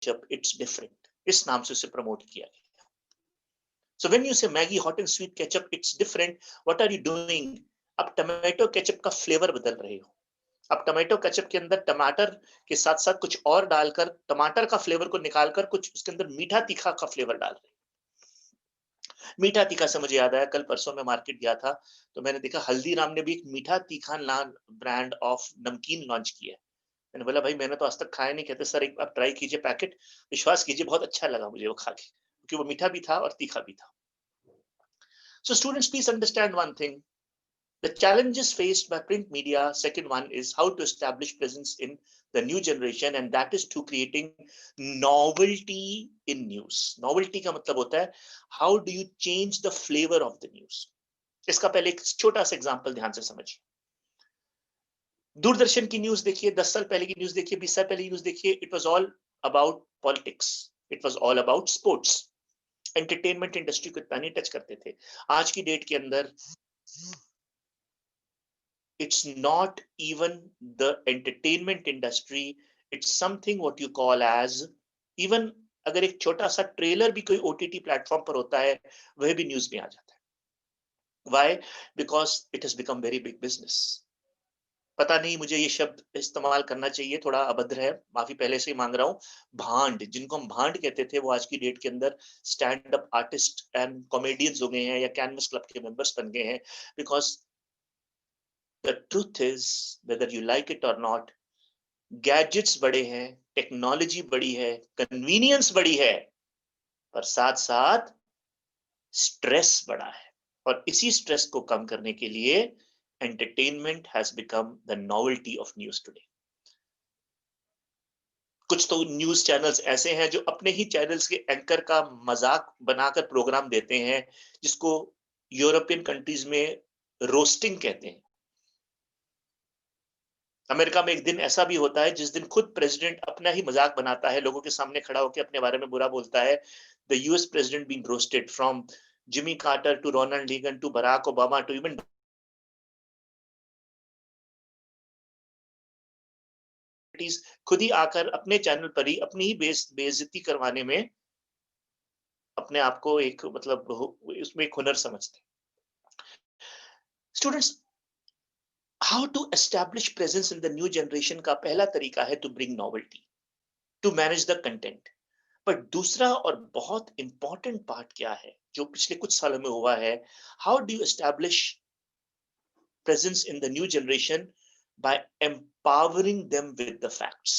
Ketchup it's different, इस नाम से उसे प्रमोट किया गया। So when you say Maggi hot and sweet ketchup it's different, what are you doing? आप टमाटो केचप का फ्लेवर बदल रहे हो। आप टमाटो केचप के अंदर टमाटर के साथ साथ कुछ और डालकर टमाटर का फ्लेवर को निकालकर कुछ उसके अंदर मीठा तीखा का फ्लेवर डाल रहे हो। मीठा तीखा से मुझे याद आया, कल परसों में मार्केट गया था तो मैंने देखा हल्दीराम ने भी एक मीठा तीखा नान ब्रांड ऑफ नमकीन लॉन्च किया है। मैंने बोला भाई मैंने तो आज तक खाया नहीं। कहते सर एक बार ट्राई कीजिए पैकेट, विश्वास कीजिए बहुत अच्छा लगा मुझे वो खा के, क्योंकि वो मीठा भी था और तीखा भी था। So students, please understand one thing. The challenges faced by print media, second one is how to establish presence in the new generation, and that is through creating novelty in news. Novelty का मतलब होता है how do you change the flavor of the news. इसका पहले एक छोटा सा example ध्यान से समझिए। दूरदर्शन की न्यूज देखिए, 10 साल पहले की न्यूज देखिए, 20 साल पहले की न्यूज देखिए, it was all about politics, it was all about sports. Entertainment industry को इतना नहीं टच करते थे। आज की डेट के अंदर it's not even the entertainment industry, it's something what you call as even अगर एक छोटा सा ट्रेलर भी कोई ओटीटी प्लेटफॉर्म पर होता है वह भी न्यूज में आ जाता है। Why? Because it has become very big business. पता नहीं मुझे ये शब्द इस्तेमाल करना चाहिए, थोड़ा अभद्र है, माफी पहले से ही मांग रहा हूँ। भांड, जिनको हम भांड कहते थे, वो आज की डेट के अंदर stand up artist and comedians हो गए हैं या कैनवस क्लब के मेंबर्स बन गए हैं। Because the truth is, whether you like it और नॉट, गैजेट्स बड़े हैं, टेक्नोलॉजी बड़ी है, कन्वीनियंस बड़ी है, पर साथ साथ स्ट्रेस बड़ा है। और इसी स्ट्रेस को कम करने के लिए entertainment has become the novelty of news today. कुछ तो न्यूज चैनल्स ऐसे हैं जो अपने ही चैनल्स के एंकर का मजाक बनाकर प्रोग्राम देते हैं, जिसको यूरोपियन कंट्रीज में रोस्टिंग कहते हैं। अमेरिका में एक दिन ऐसा भी होता है जिस दिन खुद प्रेसिडेंट अपना ही मजाक बनाता है, लोगों के सामने खड़ा होकर अपने बारे में बुरा बोलता है। The US president being roasted from Jimmy Carter to Ronald Reagan to Barack Obama to even खुद ही आकर अपने चैनल पर ही अपनी ही बेइज्जती करवाने में अपने आप को एक मतलब उसमें एक हुनर समझते हैं। Students, how to establish presence in the new generation का पहला तरीका है to bring novelty, to manage the content. But दूसरा और बहुत इंपॉर्टेंट पार्ट क्या है जो पिछले कुछ सालों में हुआ है, how do you establish presence in the new generation by empowering them with the facts.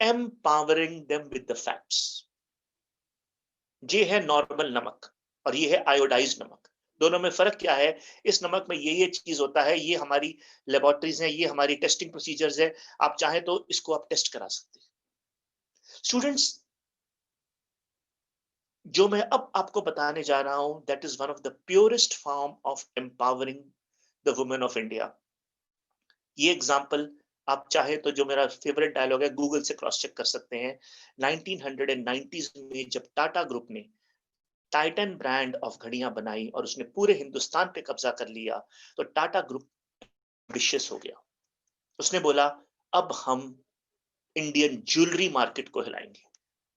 Empowering them with the facts. ये है नॉर्मल नमक और ये है आयोडाइज्ड नमक। दोनों में फर्क क्या है? इस नमक में ये चीज होता है, ये हमारी लेबोरेटरीज हैं, ये हमारी टेस्टिंग प्रोसीजर्स है, आप चाहें तो इसको आप टेस्ट करा सकते हैं। स्टूडेंट्स, जो मैं अब आपको बताने जा रहा हूं, that is one of the purest form of empowering the women of India. ये एग्जाम्पल आप चाहे तो, जो मेरा फेवरेट डायलॉग है, गूगल से क्रॉस चेक कर सकते हैं। 1990s में जब टाटा ग्रुप ने टाइटन ब्रांड ऑफ घड़ियां बनाई और उसने पूरे हिंदुस्तान पे कब्जा कर लिया, तो टाटा ग्रुप एम्बिशियस हो गया। उसने बोला अब हम इंडियन ज्वेलरी मार्केट को हिलाएंगे,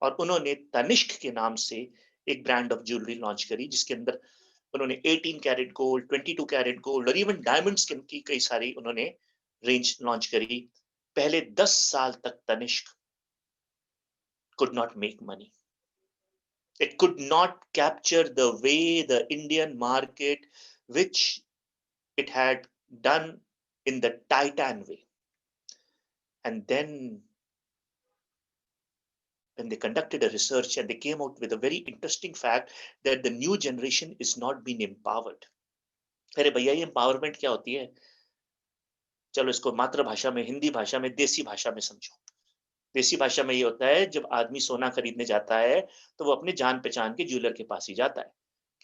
और उन्होंने तनिष्क के नाम से एक ब्रांड ऑफ ज्वेलरी लॉन्च करी, जिसके अंदर उन्होंने 18 कैरेट गोल्ड, 22 कैरेट गोल्ड और इवन डायमंड्स की कई सारी उन्होंने रेंज लॉन्च करी। पहले 10 साल तक Tanishq could not make money. It could not capture the way the Indian market, which it had done in the Titan way. And then when they conducted a research and they came out with a very interesting fact that the new generation is not being empowered. अरे भैया, ये empowerment क्या होती है? चलो इसको मातृभाषा में, हिंदी भाषा में, देसी भाषा में समझो। देसी भाषा में ये होता है, जब आदमी सोना खरीदने जाता है तो वो अपने जान पहचान के ज्वेलर के पास ही जाता है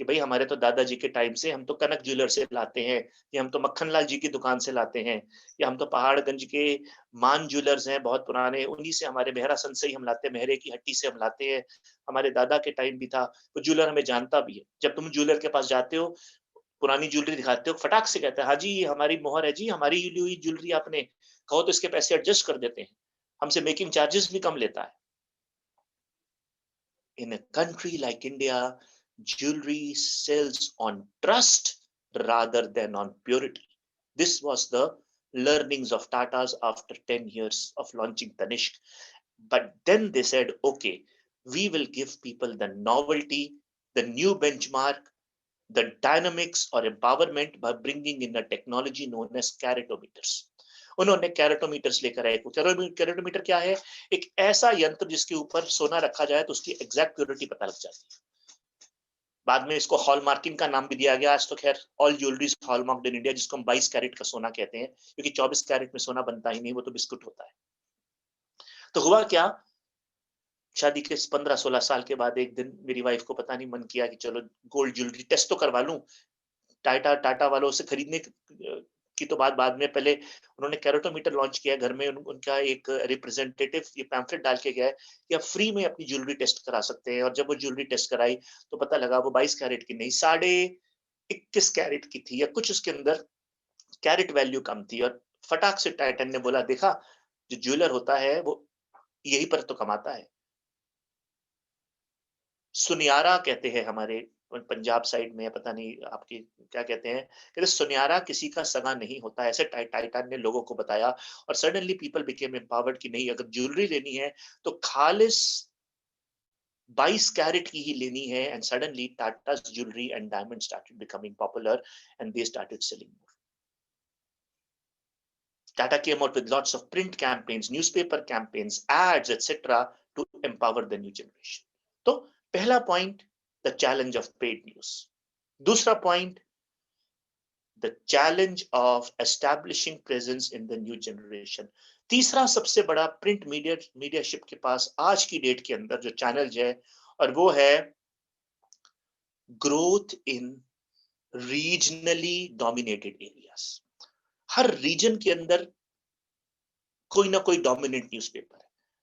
कि भाई हमारे तो दादाजी के टाइम से हम तो कनक ज्वेलर से लाते हैं, या हम तो मक्खनलाल जी की दुकान से लाते हैं, या हम तो पहाड़गंज के मान ज्वेलर्स हैं बहुत पुराने, उन्हीं से, हमारे मेहरा सन से ही हम लाते हैं, मेहरे की हट्टी से हम लाते हैं। हमारे दादा के टाइम भी था। वो ज्वेलर हमें जानता भी है। जब तुम ज्वेलर के पास जाते हो, पुरानी ज्वेलरी दिखाते हो, फटाक से कहता है हाँ जी ये हमारी मोहर है जी, हमारी ली ज्वेलरी, आपने कहो तो इसके पैसे एडजस्ट कर देते हैं, हमसे मेकिंग चार्जेस भी कम लेता है। in a country like India, jewelry sells on trust rather than on purity. This was the learnings of Tata's after 10 years of launching Tanishq. But then they said, okay, we will give people the novelty, the new benchmark, the dynamics or empowerment by bringing in a technology known as कैरेटोमीटर्स. उन्होंने कैरेटोमीटर्स लेकर आए. Keratometer क्या है? एक ऐसा यंत्र जिसके ऊपर सोना रखा जाए तो उसकी एग्जैक्ट प्योरिटी पता लग जाती है. बाद में इसको हॉलमार्किंग का नाम भी दिया गया. आज तो खैर ऑल ज्वेलरीज हॉलमार्क्ड इन इंडिया, जिसको हम 22 कैरेट का सोना कहते हैं, क्योंकि 24 कैरेट में सोना बनता ही नहीं, वो तो बिस्कुट होता है. तो हुआ क्या, शादी के 15-16 साल के बाद एक दिन मेरी वाइफ को पता नहीं मन किया कि चलो गोल्ड ज्वेलरी टेस्ट तो करवा लूं. टाटा वालों से खरीदने की तो बात बाद में, पहले उन्होंने कैरेटोमीटर लॉन्च किया घर में. उनका एक रिप्रेजेंटेटिव ये पैम्फलेट डाल के गया है कि आप फ्री में अपनी ज्वेलरी टेस्ट करा सकते हैं. और जब वो ज्वेलरी टेस्ट कराई तो पता लगा वो 22 कैरेट की नहीं, 21.5 कैरेट की थी, या कुछ उसके अंदर कैरेट वैल्यू कम थी. और फटाक से टाइटन ने बोला, देखा, जो ज्वेलर होता है वो यही पर तो कमाता है. सुनियारा कहते हैं हमारे पंजाब साइड में, पता नहीं आपकी क्या कहते हैं, कहते सुनियारा किसी का सगा नहीं होता, ऐसे टाइटन ने लोगों को बताया. और सडनली पीपल बिकेम एम्पावर्ड कि नहीं, अगर ज्वेलरी लेनी है तो खालिस 22 कैरेट की ही लेनी है. And suddenly Tata's jewelry and diamond started becoming popular and they started selling more. Tata came out with lots of print campaigns, newspaper campaigns, ads, etc. to empower the new generation. तो पहला point, the challenge of paid news. दूसरा point, the challenge of establishing presence in the new generation. तीसरा सबसे बड़ा print मीडियाशिप के पास आज की date के अंदर जो चैलेंज है, और वो है growth in regionally dominated areas. हर रीजन के अंदर कोई ना कोई डोमिनेंट न्यूज़पेपर है.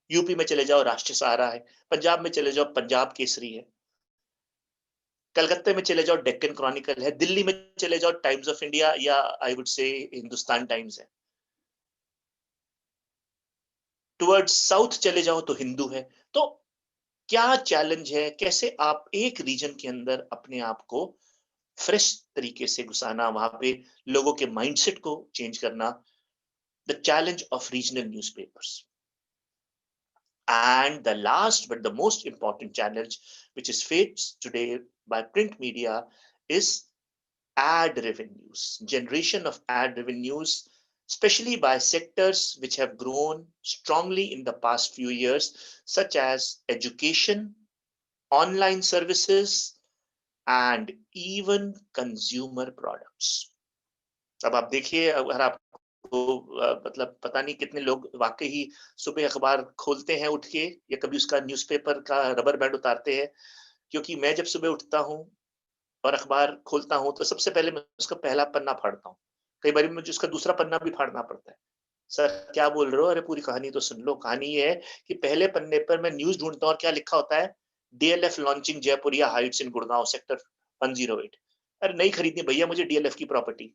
यूपी में चले जाओ राष्ट्रीय सहारा है, पंजाब में चले जाओ पंजाब केसरी है, कलकत्ते में चले जाओ डेक्कन क्रॉनिकल है, दिल्ली में चले जाओ टाइम्स ऑफ इंडिया या I would say Hindustan times है, टुवर्ड्स साउथ चले जाओ तो हिंदू है. तो क्या चैलेंज है, कैसे आप एक रीजन के अंदर अपने आप को फ्रेश तरीके से घुसाना, वहां पे लोगों के माइंडसेट को चेंज करना. The challenge of regional newspapers. And the last but the most important challenge which is faced today by print media is ad revenues, generation of ad revenues, especially by sectors which have grown strongly in the past few years, such as education, online services, and even consumer products. अब आप देखिए, अगर आप मतलब पता नहीं कितने लोग वाकई ही सुबह अखबार खोलते हैं उठ के, या कभी उसका न्यूज़पेपर का रबर बैंड उतारते हैं. क्योंकि मैं जब सुबह उठता हूँ और अखबार खोलता हूँ तो सबसे पहले मैं उसका पहला पन्ना फाड़ता हूँ. कई बार मुझे उसका दूसरा पन्ना भी फाड़ना पड़ता है. सर क्या बोल रहे हो? अरे पूरी कहानी तो सुन लो. कहानी ये है कि पहले पन्ने पर मैं न्यूज ढूंढता हूँ और क्या लिखा होता है, DLF launching Jaipuria heights in Gurgaon sector 108. अरे नहीं खरीदनी भैया मुझे डीएलएफ की प्रॉपर्टी.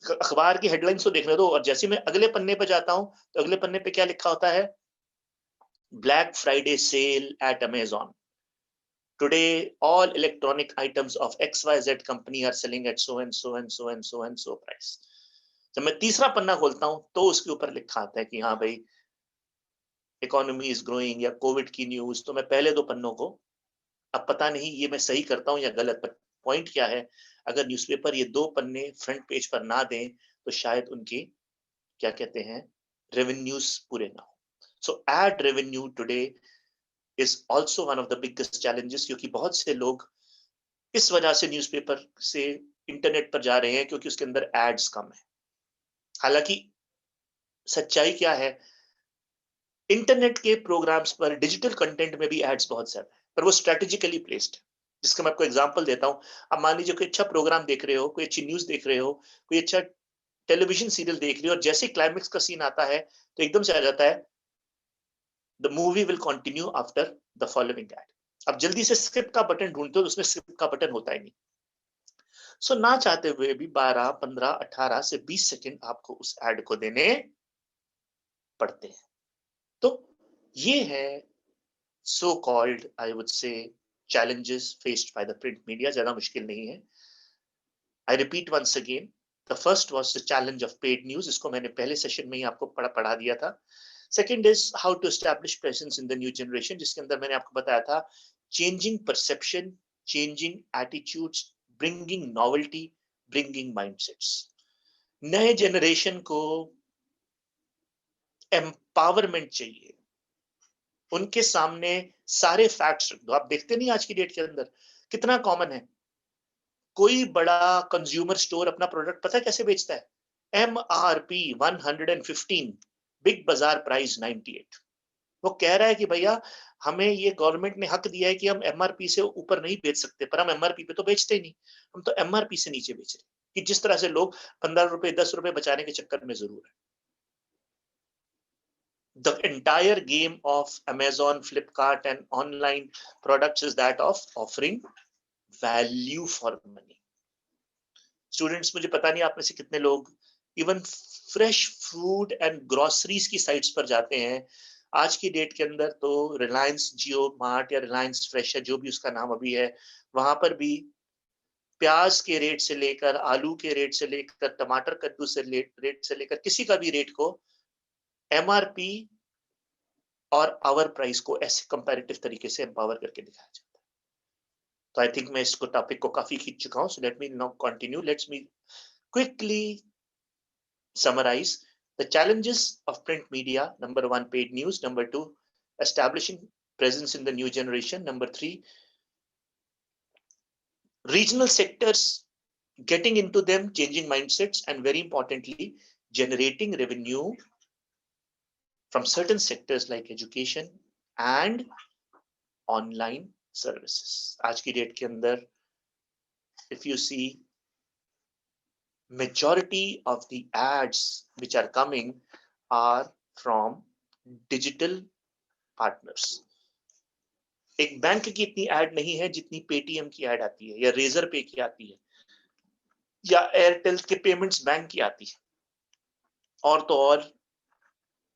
अखबार की हेडलाइंस तो देखने दो. और जैसे मैं अगले पन्ने पे जाता हूं तो अगले पन्ने पे क्या लिखा होता है, Black Friday sale at Amazon. Today all electronic items of XYZ company are selling at so and so and so and so and so price. जब मैं तीसरा पन्ना खोलता हूं तो उसके ऊपर लिखा आता है कि हाँ भाई इकोनॉमी इज ग्रोइंग या कोविड की न्यूज. तो मैं पहले दो पन्नों को, अब पता नहीं ये मैं सही करता हूं या गलत, पर पॉइंट क्या है, अगर न्यूज़पेपर ये दो पन्ने फ्रंट पेज पर ना दें तो शायद उनकी क्या कहते हैं रेवेन्यूज पूरे ना हो. So ad revenue today is also one of the biggest challenges, क्योंकि बहुत से लोग इस वजह से न्यूज़पेपर से इंटरनेट पर जा रहे हैं क्योंकि उसके अंदर एड्स कम है. हालांकि सच्चाई क्या है, इंटरनेट के प्रोग्राम्स पर डिजिटल कंटेंट में भी एड्स बहुत ज्यादा है, पर वो स्ट्रेटेजिकली प्लेस्ड है. जिसका मैं आपको एग्जांपल देता हूं. अब मान लीजिए कोई अच्छा प्रोग्राम देख रहे हो, कोई अच्छी न्यूज देख रहे हो, कोई अच्छा टेलीविजन सीरियल देख रहे हो, और जैसे क्लाइमेक्स का सीन आता है तो एकदम से आ जाता है, the movie will continue after the following ad. अब जल्दी से स्क्रिप्ट का बटन ढूंढते हो तो उसमें स्क्रिप्ट का बटन होता ही नहीं. सो ना चाहते हुए भी 12, 15, 18 से 20 सेकंड आपको उस एड को देने पड़ते हैं. तो ये है so called, I would say, challenges faced by the print media. ज्यादा मुश्किल नहीं है. I repeat once again, the first was the challenge of paid news. इसको मैंने पहले सेशन में ही आपको पढ़ा दिया था. Second is how to establish presence in the new generation, जिसके अंदर मैंने आपको बताया था changing perception, changing attitudes, bringing novelty, bringing mindsets. नए जनरेशन को एम्पावरमेंट चाहिए. उनके सामने सारे फैक्ट्स रख दो. आप देखते नहीं आज की डेट के अंदर कितना कॉमन है, कोई बड़ा कंज्यूमर स्टोर अपना प्रोडक्ट पता है कैसे बेचता है? MRP 115, बिग बाजार प्राइस 98. वो कह रहा है कि भैया हमें ये गवर्नमेंट ने हक दिया है कि हम MRP से ऊपर नहीं बेच सकते, पर हम MRP पे तो बेचते ही नहीं, हम तो MRP से नीचे बेच रहे हैं. कि जिस तरह से लोग 15 रुपए 10 रुपए बचाने के चक्कर में जरूर है. The entire game of Amazon, Flipkart and online products is that of offering value for money. Students, मुझे पता नहीं आप में से कितने लोग even fresh food and groceries की साइट्स पर जाते हैं. आज की डेट के अंदर तो रिलायंस जियो मार्ट या रिलायंस फ्रेश है, जो भी उसका नाम अभी है, वहां पर भी प्याज के रेट से लेकर, आलू के रेट से लेकर, टमाटर कद्दू से रेट से लेकर किसी का भी रेट को MRP और आवर प्राइस को ऐसे कंपैरेटिव तरीके से एम्पावर करके दिखाया जाता है. तो आई थिंक मैं इसको टॉपिक को काफी खींच चुका हूं. So let me now continue. Let's me quickly summarize the challenges of print media. Number 1, paid news. Number 2, establishing presence in the new generation. Number 3, regional sectors, getting into them, changing mindsets, and very importantly, generating revenue from certain sectors like education and online services. आज की date के अंदर if you see, majority of the ads which are coming are from digital partners. एक bank की इतनी add नहीं है जितनी पेटीएम की ऐड आती है, या रेजर पे की आती है, या एयरटेल के पेमेंट्स बैंक की आती है. और तो और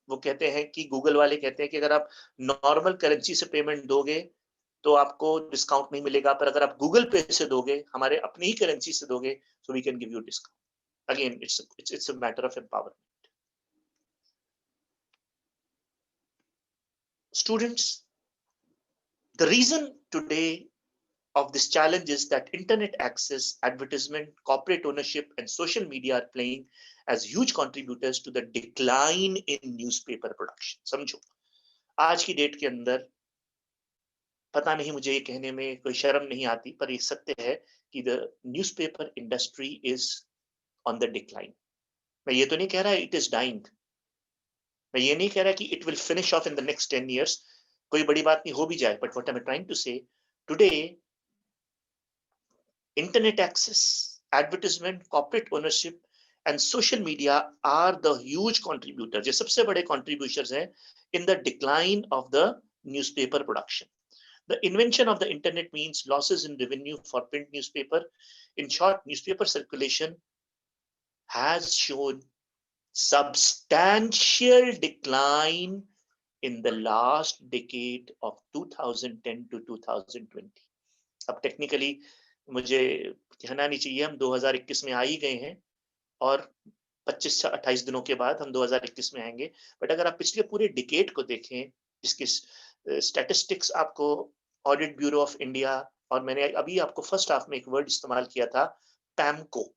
वो कहते हैं कि गूगल वाले कहते हैं कि अगर आप नॉर्मल करेंसी से पेमेंट दोगे तो आपको डिस्काउंट नहीं मिलेगा, पर अगर आप गूगल पे से दोगे, हमारे अपनी ही करेंसी से दोगे, so we can give you discount. Again, it's a matter of empowerment. Students, the reason today of this challenge is that internet access, advertisement, corporate ownership, and social media are playing as huge contributors to the decline in newspaper production. समझो, आज की date के अंदर पता नहीं, मुझे ये कहने में कोई शर्म नहीं आती, पर ये सत्य है कि the newspaper industry is on the decline. मैं ये तो नहीं कह रहा it is dying. मैं ये नहीं कह रहा कि it will finish off in the next 10 years. कोई बड़ी बात नहीं, हो भी जाए. But what I'm trying to say, today, internet access, advertisement, corporate ownership, and social media are the huge contributors. ये सबसे बड़े contributors हैं in the decline of the newspaper production. The invention of the internet means losses in revenue for print newspaper. In short, newspaper circulation has shown substantial decline in the last decade of 2010 to 2020. अब technically मुझे कहना नहीं चाहिए, हम 2021 में आ ही गए हैं और 25 से 28 दिनों के बाद हम 2021 में आएंगे. बट अगर आप पिछले पूरे डिकेड को देखें, जिसके स्टैटिस्टिक्स आपको ऑडिट ब्यूरो ऑफ इंडिया, और मैंने अभी आपको फर्स्ट हाफ में एक वर्ड इस्तेमाल किया था, PAMCo,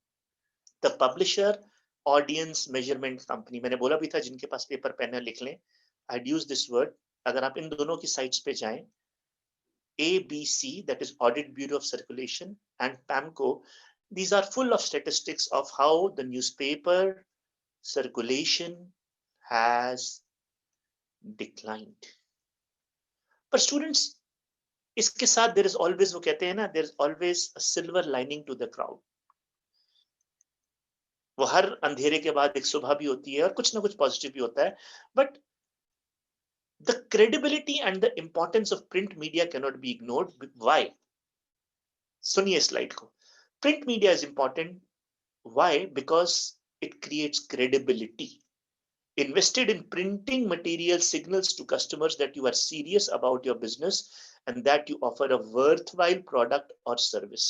the publisher audience measurement company. मैंने बोला भी था जिनके पास पेपर पेन है लिख लें. आई यूज दिस वर्ड. अगर आप इन दोनों की साइट्स पे जाएं, ABC, that is Audit Bureau of Circulation, and PAMCO, these are full of statistics of how the newspaper circulation has declined. But students, इसके साथ there is always, वो कहते हैं ना, there is always a silver lining to the crowd. वो हर अंधेरे के बाद एक सुबह भी होती है और कुछ ना कुछ पॉजिटिव भी होता है. But the credibility and the importance of print media cannot be ignored. Why? सुनिए स्लाइड को. Print media is important. Why? Because it creates credibility. Invested in printing material signals to customers that you are serious about your business and that you offer a worthwhile product or service.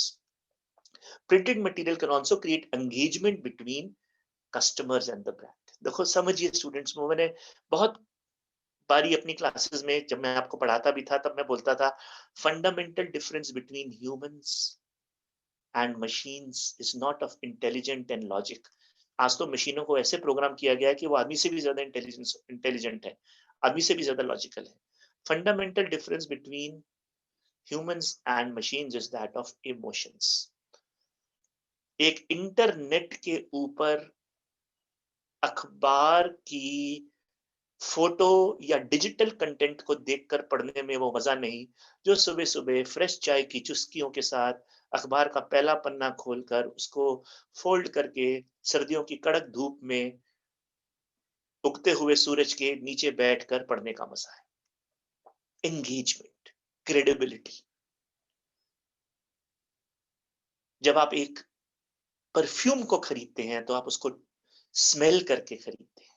Printed material can also create engagement between customers and the brand. देखो समझिए students, मैंने बहुत बारी अपनी classes में जब मैं आपको पढ़ाता भी था तब मैं बोलता था fundamental difference between humans and machines is not of intelligent and logic. आज तो मशीनों को ऐसे प्रोग्राम किया गया है कि वो आदमी से भी ज्यादा इंटेलिजेंट है, आदमी से भी ज्यादा लॉजिकल है. Fundamental difference between humans and machines is that of emotions. एक इंटरनेट के ऊपर अखबार की फोटो या डिजिटल कंटेंट को देखकर पढ़ने में वो मजा नहीं जो सुबह सुबह फ्रेश चाय की चुस्कियों के साथ अखबार का पहला पन्ना खोलकर उसको फोल्ड करके सर्दियों की कड़क धूप में उगते हुए सूरज के नीचे बैठकर पढ़ने का मजा है. Engagement, credibility. जब आप एक परफ्यूम को खरीदते हैं तो आप उसको स्मेल करके खरीदते हैं.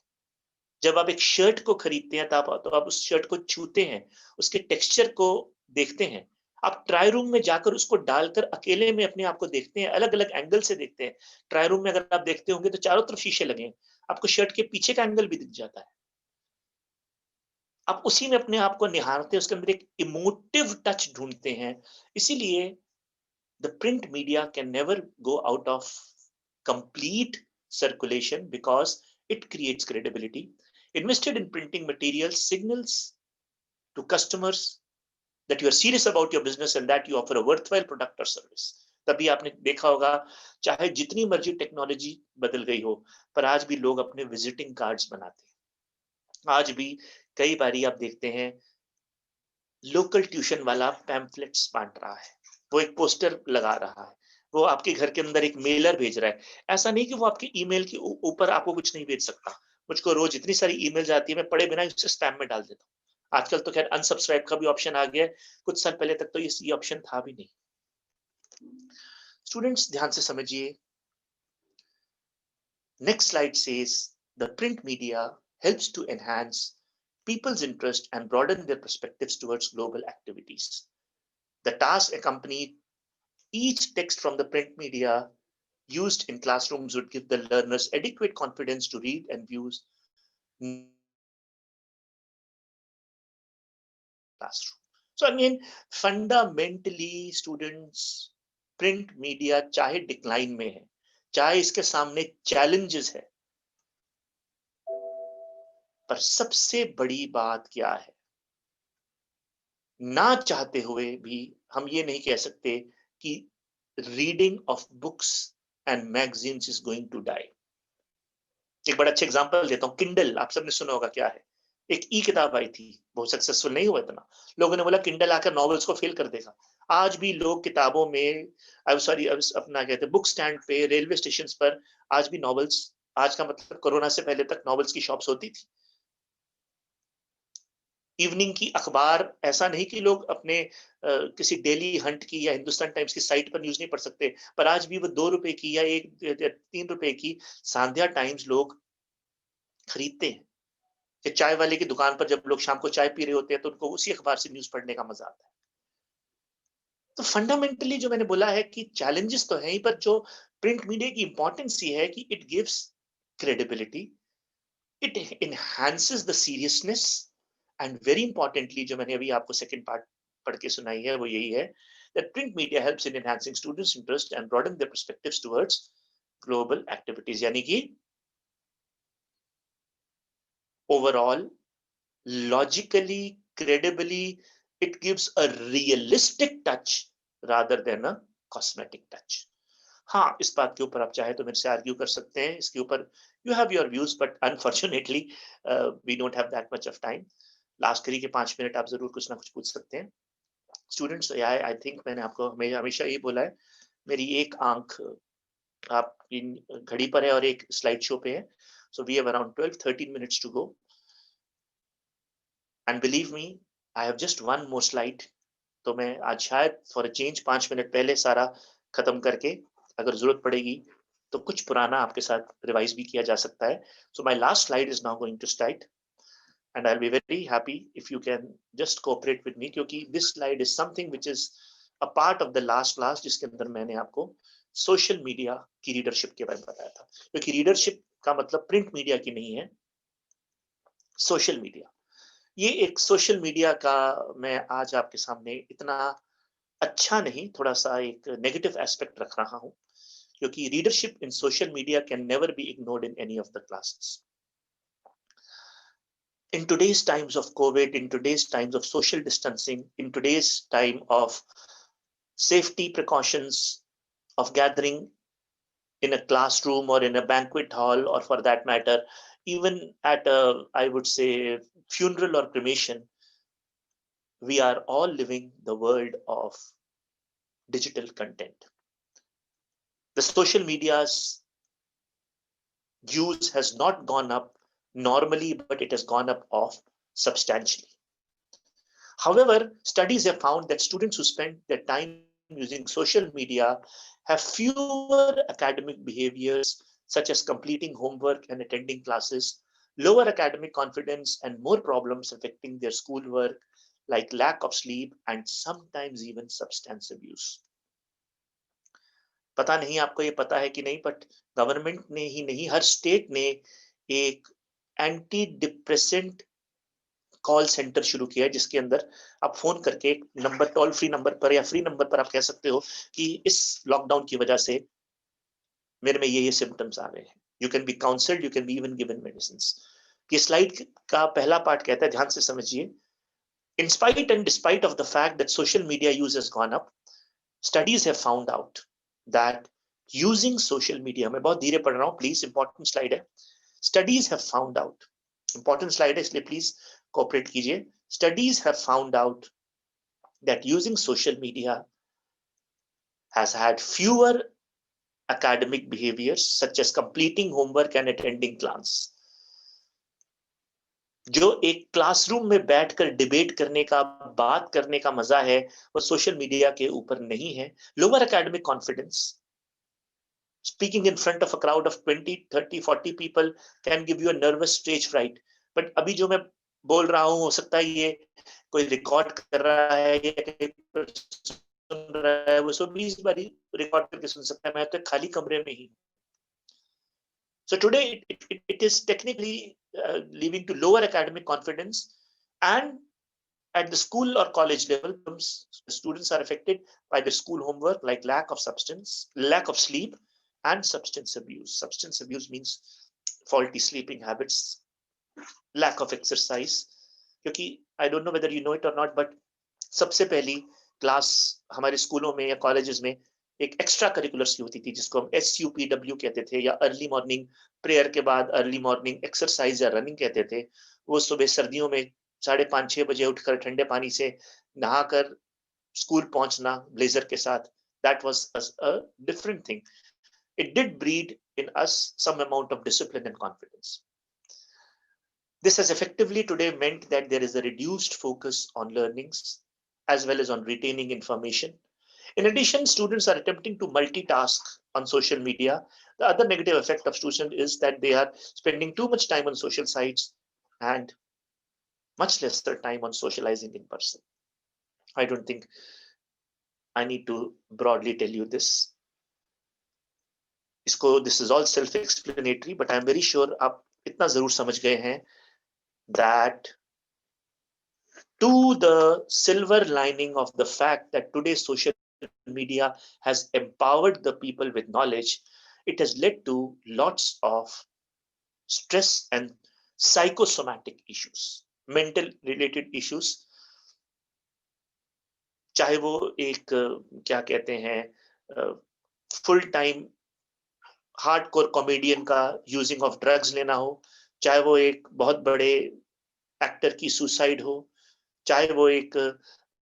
जब आप एक शर्ट को खरीदते हैं तो आप उस शर्ट को छूते हैं, उसके टेक्सचर को देखते हैं. आप ट्राई रूम में जाकर उसको डालकर अकेले में अपने आप को देखते हैं, अलग अलग एंगल से देखते हैं. ट्राई रूम में अगर आप देखते होंगे तो चारों तरफ शीशे लगे हैं, आपको शर्ट के पीछे का एंगल भी दिख जाता है. आप उसी में अपने आप को निहारते हैं, उसके अंदर एक इमोटिव टच ढूंढते हैं. इसीलिए the print media can never go out of complete circulation because it creates credibility. Invested in printing materials signals to customers that you are serious about your business and that you offer a worthwhile product or service. तभी आपने देखा होगा चाहे जितनी मर्जी technology बदल गई हो पर आज भी लोग अपने विजिटिंग कार्ड्स बनाते हैं. आज भी कई बारी आप देखते हैं लोकल ट्यूशन वाला पैम्फलेट्स बांट रहा है, वो एक पोस्टर लगा रहा है, वो आपके घर के अंदर एक मेलर भेज रहा है. ऐसा नहीं कि वो आपके ईमेल के ऊपर आपको कुछ नहीं भेज सकता. मुझको रोज इतनी सारी ईमेल आती है, मैं पढ़े बिना उसे स्पैम में डाल देता हूँ. आजकल तो खैर अनसब्सक्राइब का भी ऑप्शन आ गया है, कुछ साल पहले तक तो ये ऑप्शन था भी नहीं. स्टूडेंट्स ध्यान से समझिए. Next slide says the print media helps to enhance people's interest and broaden their perspectives towards global activities. The task accompanied each text from the print media used in classrooms would give the learners adequate confidence to read and view classroom. So again, fundamentally students, print media चाहे decline में है, चाहे इसके सामने challenges है, पर सबसे बड़ी बात क्या है, ना चाहते हुए भी हम ये नहीं कह सकते कि reading of books and magazines is going to die. एक बड़ा अच्छा एग्जांपल देता हूं, किंडल आप सबने सुना होगा क्या है. एक ई किताब आई थी, बहुत सक्सेसफुल नहीं हुआ इतना, लोगों ने बोला किंडल आकर नॉवेल्स को फेल कर देगा. आज भी लोग किताबों में अपना कहते हैं बुक स्टैंड पे, रेलवे स्टेशन पर आज भी नॉवेल्स, आज का मतलब कोरोना से पहले तक नॉवेल्स की शॉप्स होती थी. इवनिंग की अखबार, ऐसा नहीं कि लोग अपने किसी डेली हंट की या हिंदुस्तान टाइम्स की साइट पर न्यूज नहीं पढ़ सकते, पर आज भी वो 2 रुपए की या 3 रुपए की सांध्या टाइम्स लोग खरीदते हैं. या चाय वाले की दुकान पर जब लोग शाम को चाय पी रहे होते हैं तो उनको उसी अखबार से न्यूज पढ़ने का मजा आता है. तो फंडामेंटली जो मैंने बोला है कि चैलेंजेस तो है ही, पर जो प्रिंट मीडिया की इंपॉर्टेंस ये है कि it gives credibility, it enhances the seriousness, and very importantly जो मैंने अभी आपको सेकंड पार्ट पढ़ के सुनाई है वो यही है, that print media helps in enhancing students' interest and broaden their perspectives towards global activities. यानी कि overall, logically, credibly, it gives a realistic touch rather than a cosmetic touch. हाँ, इस बात के ऊपर आप चाहे तो मेरे से आर्ग्यू कर सकते हैं, इसके ऊपर you have your views, but unfortunately we don't have that much of time. Last करी के 5 मिनट आप जरूर कुछ ना कुछ पूछ सकते हैं. स्टूडेंट्स, आई थिंक मैंने आपको हमेशा ये बोला है, मेरी एक आंख आपकी घड़ी पर है और एक स्लाइड शो पे है. So we have around 12-13 minutes to go, and believe me I have just one more slide. तो मैं आज शायद फॉर अ चेंज 5 मिनट पहले सारा खत्म करके, अगर जरूरत पड़ेगी तो कुछ पुराना आपके साथ रिवाइज भी किया जा सकता है. So my last slide is now going to start, and I'll be very happy if you can just cooperate with me, क्योंकि this slide is something which is a part of the last class जिसके अंदर मैंने आपको social media की readership के बारे में बताया था. क्योंकि रीडरशिप का मतलब प्रिंट मीडिया की नहीं है, सोशल मीडिया. ये एक सोशल मीडिया का मैं आज आपके सामने इतना अच्छा नहीं, थोड़ा सा एक नेगेटिव एस्पेक्ट रख रहा हूं, क्योंकि readership in social media can never be ignored in any of the classes. In today's times of COVID, in today's times of social distancing, in today's time of safety precautions of gathering in a classroom or in a banquet hall, or for that matter, even at a, I would say, funeral or cremation, we are all living the world of digital content. The social media's use has not gone up normally, but it has gone up off substantially. However, studies have found that students who spend their time using social media have fewer academic behaviors, such as completing homework and attending classes, lower academic confidence, and more problems affecting their schoolwork, like lack of sleep and sometimes even substance abuse. पता नहीं आपको ये पता है कि नहीं, but government ने ही नहीं, हर स्टेट ने एक एंटी डिप्रेसेंट कॉल सेंटर शुरू किया है, जिसके अंदर आप फोन करके एक नंबर, टोल फ्री नंबर पर या फ्री नंबर पर आप कह सकते हो कि इस लॉकडाउन की वजह से मेरे में ये सिम्टम्स आ रहे हैं. You can be counselled, you can be even given medicine. ये स्लाइड का पहला पार्ट कहता है, ध्यान से समझिए. In spite and despite of the fact that social media use has gone up, studies have found out that using social media, मैं बहुत धीरे पढ़ रहा हूँ, प्लीज, इंपॉर्टेंट स्लाइड है. Studies have found out, important slide है, इसलिए please cooperate कीजिए. Studies have found out that using social media has had fewer academic behaviors, such as completing homework and attending class. जो एक classroom में बैठकर debate करने का, बात करने का मजा है, वो सोशल मीडिया के ऊपर नहीं है. Lower academic confidence, speaking in front of a crowd of 20, 30, 40 people can give you a nervous stage fright. But अभी जो मैं बोल रहा हूँ, हो सकता है ये कोई रिकॉर्ड कर रहा है या सुन रहा है, वो 120 बारी रिकॉर्ड करके सुन सकता है. मैं तो खाली कमरे में ही. So today it is technically leading to lower academic confidence, and at the school or college level, students are affected by the school homework, like lack of sleep, and substance abuse. Substance abuse means faulty sleeping habits, lack of exercise. क्योंकि I don't know whether you know it or not, but सबसे पहली class हमारे स्कूलों में या colleges में एक extra curriculars की होती थी, जिसको हम SUPW कहते थे, या अर्ली मॉर्निंग प्रेयर के बाद अर्ली मॉर्निंग एक्सरसाइज या रनिंग कहते थे. वो सुबह सर्दियों में 5:30-6 बजे उठकर ठंडे पानी से नहाकर स्कूल पहुंचना ब्लेजर के साथ. That was a different thing. It did breed in us some amount of discipline and confidence. This has effectively today meant that there is a reduced focus on learnings as well as on retaining information. In addition, students are attempting to multitask on social media. The other negative effect of students is that they are spending too much time on social sites and much lesser time on socializing in person. I don't think I need to broadly tell you this. This is all self-explanatory, but I'm very sure आप इतना जरूर समझ गए हैं that to the silver lining of the fact that today's social media has empowered the people with knowledge, it has led to lots of stress and psychosomatic issues, mental related issues. चाहे वो एक क्या कहते हैं full time hardcore comedian का using of drugs लेना हो, चाहे वो एक बहुत बड़े एक्टर की सुसाइड हो, चाहे वो एक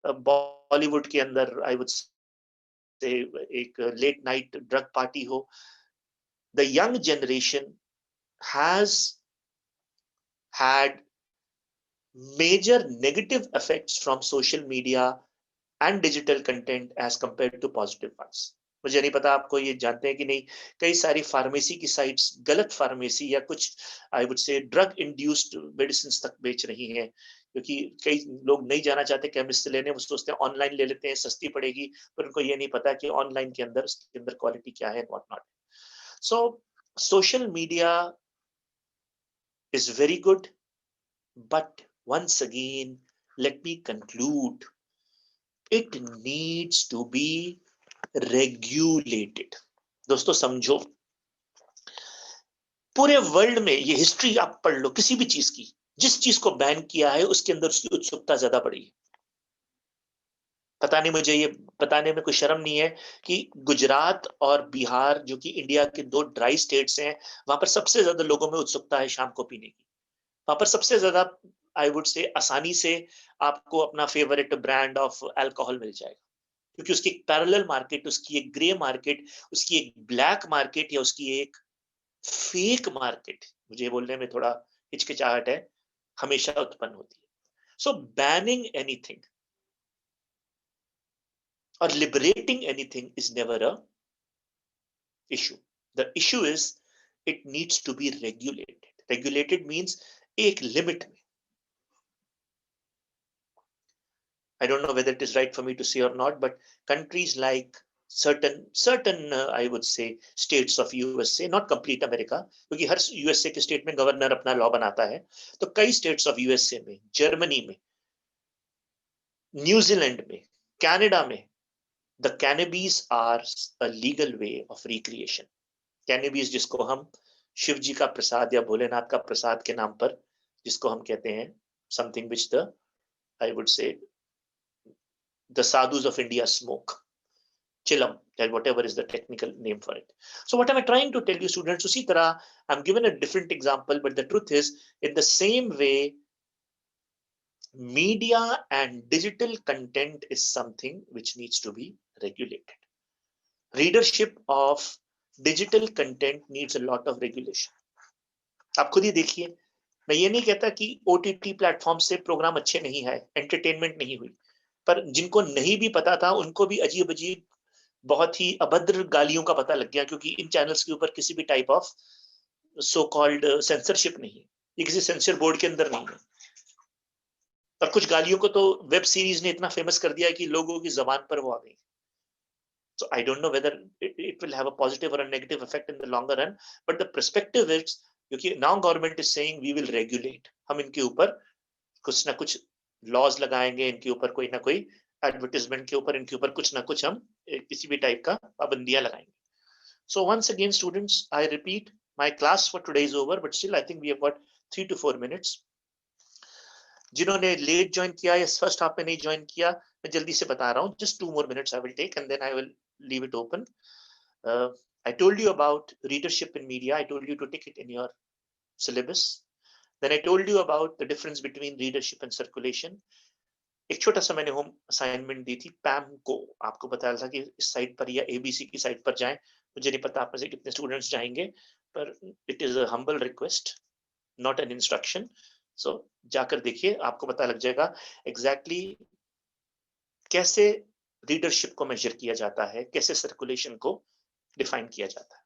बॉलीवुड के अंदर आई वुड से एक लेट नाइट ड्रग पार्टी हो. The young generation has had major negative effects from social media and digital content as compared to positive ones. मुझे नहीं पता आपको ये जानते हैं कि नहीं, कई सारी फार्मेसी की साइट्स गलत फार्मेसी या कुछ I would say drug induced medicine तक बेच रही हैं, क्योंकि कई लोग नहीं जाना चाहते केमिस्ट से लेने, वो सोचते हैं ऑनलाइन ले लेते हैं, सस्ती पड़ेगी, पर उनको ये नहीं पता कि ऑनलाइन के अंदर उसके अंदर क्वालिटी क्या है, what not. So social media is very good, but once again, let me conclude, it needs to be regulated. दोस्तों समझो, पूरे वर्ल्ड में ये हिस्ट्री आप पढ़ लो किसी भी चीज की, जिस चीज को बैन किया है उसके अंदर उसकी उत्सुकता ज्यादा बढ़ी है। पता नहीं, मुझे ये बताने में कोई शर्म नहीं है कि गुजरात और बिहार, जो कि इंडिया के दो ड्राई स्टेट्स हैं, वहां पर सबसे ज्यादा लोगों में उत्सुकता है शाम को पीने की। वहां पर सबसे ज्यादा आई वुड से आसानी से आपको अपना फेवरेट ब्रांड ऑफ अल्कोहल मिल जाएगा, क्योंकि उसकी एक पैरेलल मार्केट, उसकी एक ग्रे मार्केट, उसकी एक ब्लैक मार्केट या उसकी एक फेक मार्केट, मुझे बोलने में थोड़ा हिचकिचाहट है, हमेशा उत्पन्न होती है। सो बैनिंग एनीथिंग और liberating anything is never a issue. The issue is it needs to be regulated. Regulated means एक लिमिट में। I don't know whether it is right for me to say or not, but countries like certain I would say states of USA, not complete America, क्योंकि हर USA के state में governor अपना law बनाता है, तो कई स्टेट्स ऑफ यूएसए में, जर्मनी में, न्यूजीलैंड में, कनाडा में, the cannabis are a legal way of recreation. Cannabis जिसको हम शिव जी का प्रसाद या भोलेनाथ का प्रसाद के नाम पर, जिसको हम कहते हैं something which the I would say the sadhus of India smoke, chilam, whatever is the technical name for it. So what am I trying to tell you, students? उसी तरह I'm given a different example, but the truth is, in the same way, media and digital content is something which needs to be regulated. Readership of digital content needs a lot of regulation. आप खुद ही देखिए, मैं ये नहीं कहता कि OTT platform से programme अच्छे नहीं है, एंटरटेनमेंट नहीं हुई, पर जिनको नहीं भी पता था उनको भी अजीब अजीब बहुत ही अभद्र गालियों का पता लग गया, क्योंकि इन चैनल्स के ऊपर किसी भी type of so called censorship नहीं है, ये किसी सेंसर बोर्ड के अंदर नहीं है। पर कुछ गालियों को तो वेब सीरीज ने इतना फेमस कर दिया है कि लोगों की जबान पर वो आ गई। So I don't know whether it will have a positive or a negative effect in the longer run, but the perspective is, क्योंकि now government is saying we will regulate, हम इनके ऊपर कुछ ना कुछ लॉज लगाएंगे, इनके ऊपर कोई ना कोई एडवर्टाइजमेंट के ऊपर, इनके ऊपर कुछ ना कुछ हम किसी भी टाइप का पाबंदियां लगाएंगे। So once again, students, I repeat, my class for today is over, but still I think we have got 3 to 4 minutes. जिन्होंने लेट ज्वाइन किया या फर्स्ट हाफ में नहीं ज्वाइन किया, मैं जल्दी से बता रहा हूँ, just 2 more minutes I will take and then I will leave it open. I told you about readership in media. I told you to take it in your syllabus. Then I told you about the difference between readership and circulation. एक छोटा सा मैंने home assignment दी थी पैम को, आपको बताया था कि इस साइट पर या एबीसी की साइट पर जाएं। मुझे नहीं पता आप में से कितने स्टूडेंट्स जाएंगे, पर it is a humble request, not an instruction. So जाकर देखिए, आपको पता लग जाएगा एग्जैक्टली कैसे रीडरशिप को मेजर किया जाता है, कैसे सर्कुलेशन को डिफाइन किया जाता है।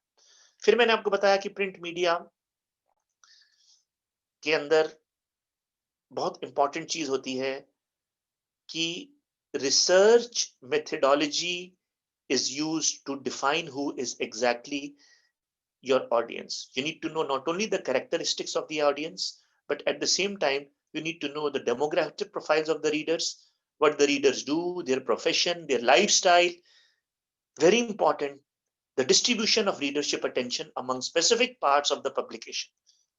फिर मैंने आपको बताया कि प्रिंट मीडिया के अंदर बहुत इंपॉर्टेंट चीज होती है कि research methodology is used to define who is exactly your audience. You need to know not only the characteristics of the audience, but at the same time, you need to know the demographic profiles of the readers, what the readers do, their profession, their lifestyle. Very important, the distribution of readership attention among specific parts of the publication.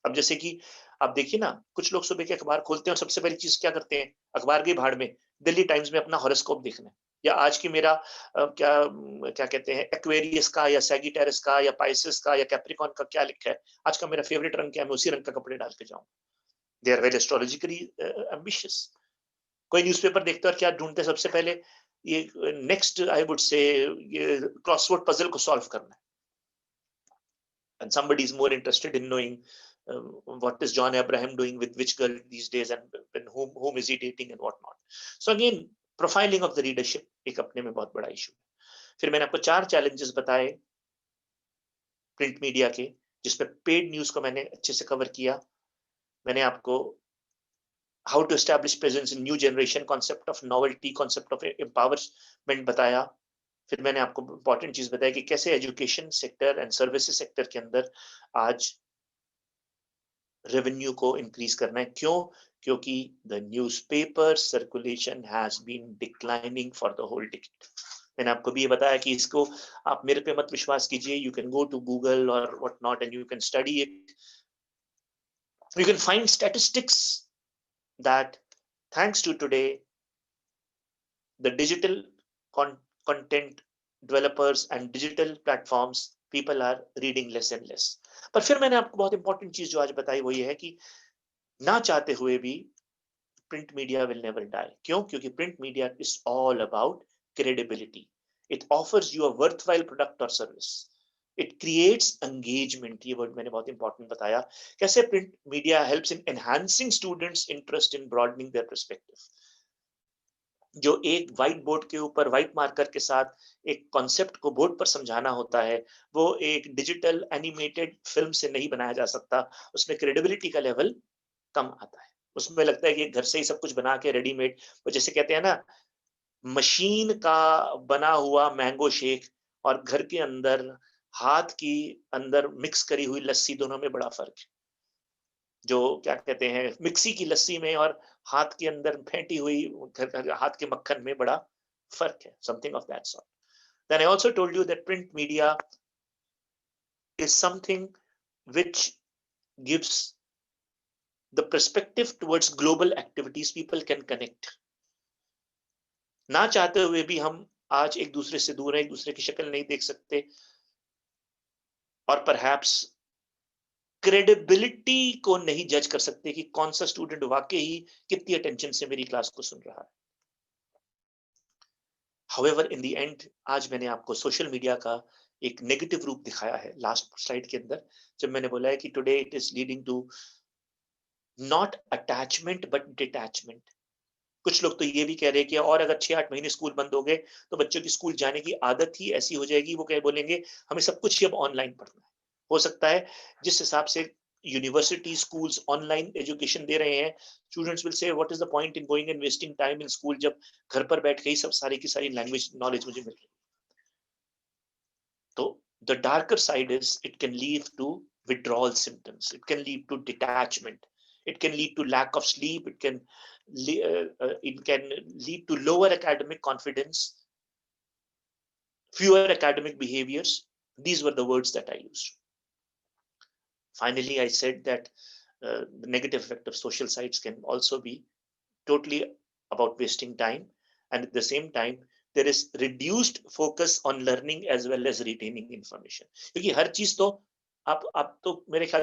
अब जैसे कि आप देखिए ना, कुछ लोग सुबह के अखबार खोलते हैं और सबसे पहली चीज क्या करते हैं, अखबार के भाड़ में दिल्ली टाइम्स में अपना हॉरोस्कोप देखना है, या आज की मेरा क्या कहते हैं, एक्वेरियस का या सैगिटेरियस का या पाइसेस का या कैप्रिकॉन का क्या लिखा है, आज का मेरा फेवरेट रंग क्या है, मैं उसी रंग का कपड़े डाल के जाऊं। They are very astrologically ambitious. कोई न्यूज़पेपर देखता है और क्या ढूंढते हैं सबसे पहले, ये नेक्स्ट आई वुड से ये क्रॉसवर्ड पजल को सॉल्व करना है। And somebody is more interested in knowing what is John Abraham doing with which girl these days, and whom is he dating and what not. So again, profiling of the readership एक अपने में बहुत बड़ा issue है। फिर मैंने आपको 4 challenges बताए प्रिंट मीडिया के, जिसमें पेड न्यूज़ को मैंने अच्छे से कवर किया। मैंने आपको how to establish presence in new generation, concept of novelty, concept of empowerment बताया। फिर मैंने आपको इंपॉर्टेंट चीज बताई कि कैसे education sector and services sector के अंदर आज रेवेन्यू को इंक्रीज करना है। क्यों? क्योंकि the newspaper circulation has been declining for the whole decade. मैंने आपको भी ये बताया कि इसको आप मेरे पे मत विश्वास कीजिए, you can go to Google और what not and you can study it, you can find statistics that thanks to today the digital con- content developers and digital platforms, people are reading less and less। पर फिर मैंने आपको बहुत important चीज जो आज बताई वो ये है कि ना चाहते हुए भी print media will never die. क्यों? क्योंकि print media is all about credibility. It offers you a worthwhile product और सर्विस, इट क्रिएट्स एंगेजमेंट। ये वर्ड मैंने बहुत इंपॉर्टेंट बताया। कैसे print media helps in enhancing students interest in broadening their perspective. जो एक व्हाइट बोर्ड के ऊपर व्हाइट मार्कर के साथ एक कॉन्सेप्ट को बोर्ड पर समझाना होता है, वो एक डिजिटल एनिमेटेड फिल्म से नहीं बनाया जा सकता। उसमें क्रेडिबिलिटी का लेवल कम आता है। उसमें लगता है कि घर से ही सब कुछ बना के रेडीमेड, वो जैसे कहते हैं ना, मशीन का बना हुआ मैंगो शेक और घर के अंदर हाथ की अंदर मिक्स करी हुई लस्सी, दोनों में बड़ा फर्क है। जो क्या कहते हैं, मिक्सी की लस्सी में और हाथ के अंदर फेंटी हुई हाथ के मक्खन में बड़ा फर्क है, something of that sort. Then I also told you that print media is something which gives the perspective towards global activities people can connect। ना चाहते हुए भी हम आज एक दूसरे से दूर हैं, एक दूसरे की शक्ल नहीं देख सकते, और परहैप्स क्रेडिबिलिटी को नहीं जज कर सकते कि कौन सा स्टूडेंट वाकई ही कितनी अटेंशन से मेरी क्लास को सुन रहा है। हाउएवर इन द एंड आज मैंने आपको सोशल मीडिया का एक नेगेटिव रूप दिखाया है लास्ट स्लाइड के अंदर, जब मैंने बोला है कि today it is leading to not attachment but detachment. कुछ लोग तो ये भी कह रहे हैं कि और अगर 6-8 महीने स्कूल बंद हो गए तो बच्चों की स्कूल जाने की आदत ही ऐसी हो जाएगी, वो क्या बोलेंगे, हमें सब कुछ ही अब ऑनलाइन पढ़ना है। हो सकता है जिस हिसाब से यूनिवर्सिटी स्कूल्स ऑनलाइन एजुकेशन दे रहे हैं, students will say what is the point in going and wasting time in school, जब घर पर बैठ के ही सब सारी की सारी लैंग्वेज नॉलेज मुझे मिल रही है। तो the darker side is it can lead to withdrawal symptoms, it can lead to detachment, it can lead to lack of sleep, it can lead to lower academic confidence, fewer academic behaviors. These were the words that I used. Finally, I said that the negative effect of social sites can also be totally about wasting time, and at the same time there is reduced focus on learning as well as retaining information। क्योंकि हर चीज तो आप तो मेरे ख्याल